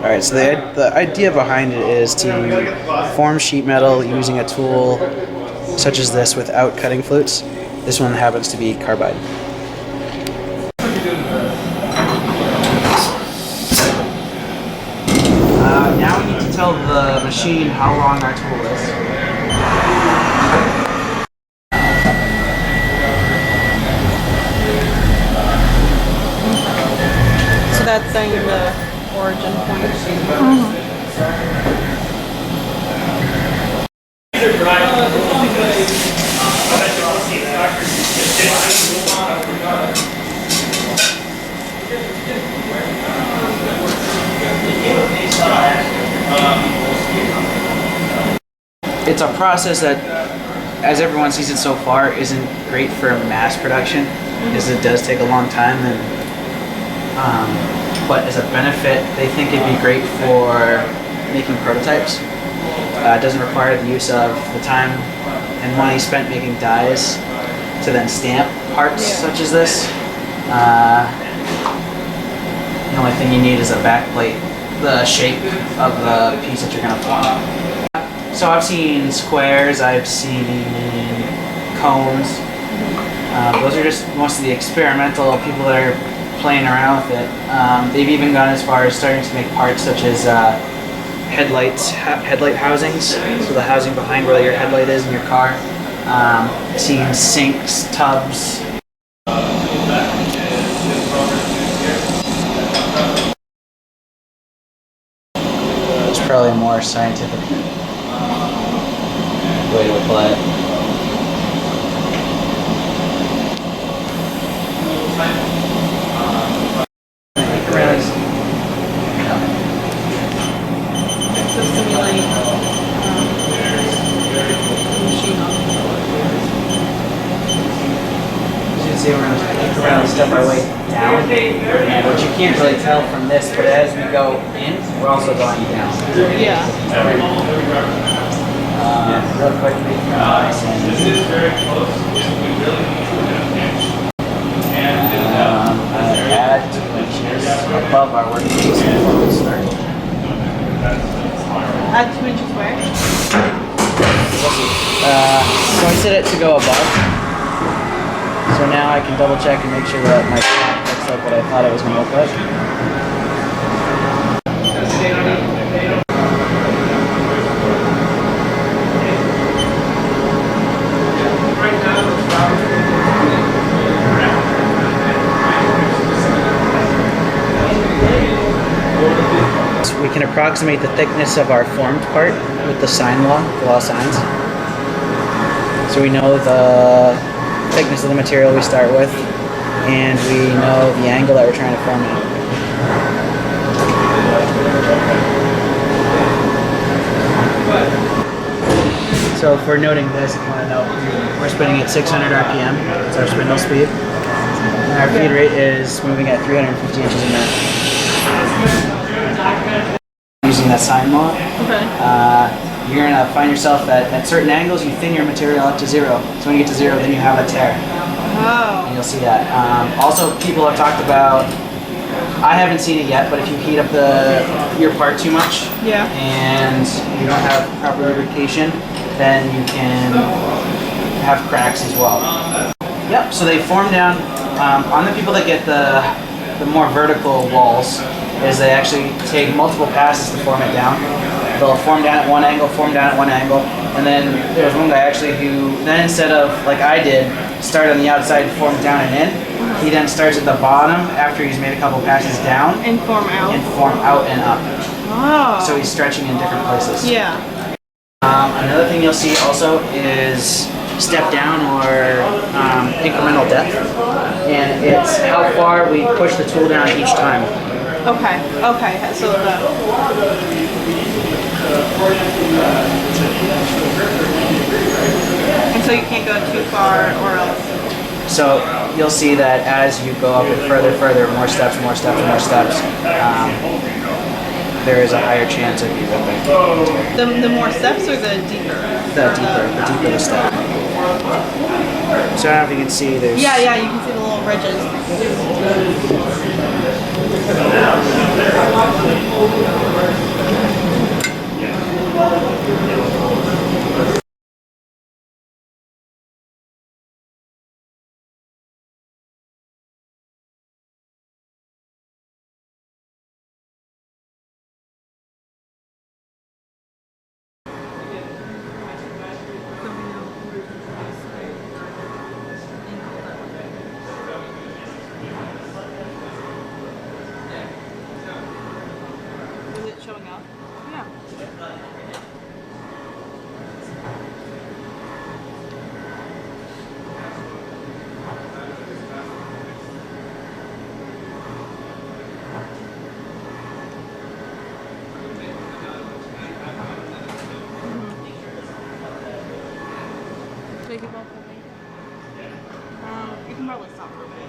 All right, so the idea behind it is to form sheet metal using a tool such as this without cutting flutes. This one happens to be carbide. Now we need to tell the machine how long our tool is. So that's saying the origin point. It's a process that, as everyone sees it so far, isn't great for mass production, because it does take a long time. But as a benefit, they think it'd be great for making prototypes. It doesn't require the use of the time and money spent making dies to then stamp parts such as this. The only thing you need is a backplate, the shape of the piece that you're going to form. So I've seen squares, I've seen cones. Those are just most of the experimental people that are playing around with it. They've even gone as far as starting to make parts such as headlight housings, so the housing behind where your headlight is in your car. Seen sinks, tubs. It's probably a more scientific way to apply it. See, we're going to incrementally step our way down, and what you can't really tell from this, but as we go in, we're also going down. Yeah. Real quick, make it nice and easy. Add 2 inches above our working piece before we start. Add 2 inches where? So I set it to go above. So now I can double check and make sure that my plant looks like what I thought it was going to look like. So we can approximate the thickness of our formed part with the sine law, the law of sines. So we know the thickness of the material we start with, and we know the angle that we're trying to form at. So if we're noting this, if you want to know, we're spinning at 600 RPM, that's our spindle speed. And our feed rate is moving at 350 inches a minute. Using that sine law, you're going to find yourself that at certain angles you thin your material up to 0. So when you get to 0, then you have a tear. Oh. And you'll see that. Also, people have talked about, I haven't seen it yet, but if you heat up your part too much and you don't have proper lubrication, then you can have cracks as well. Yep, so they form down, on the people that get the more vertical walls, is they actually take multiple passes to form it down. They'll form down at one angle, form down at one angle, and then there was one guy actually who then, instead of, like I did, start on the outside, form down and in, he then starts at the bottom after he's made a couple passes down. And form out. And form out and up. Oh. So he's stretching in different places. Yeah. Another thing you'll see also is step down or incremental depth, and it's how far we push the tool down each time. Okay, okay, so and so you can't go too far or else. So you'll see that as you go up and further, more steps, there is a higher chance of you ripping. The more steps or the deeper? The deeper the step. So I don't know if you can see, there's... Yeah, you can see the little ridges. Is it showing up? Yeah. Take it off for me. You can probably stop for a minute.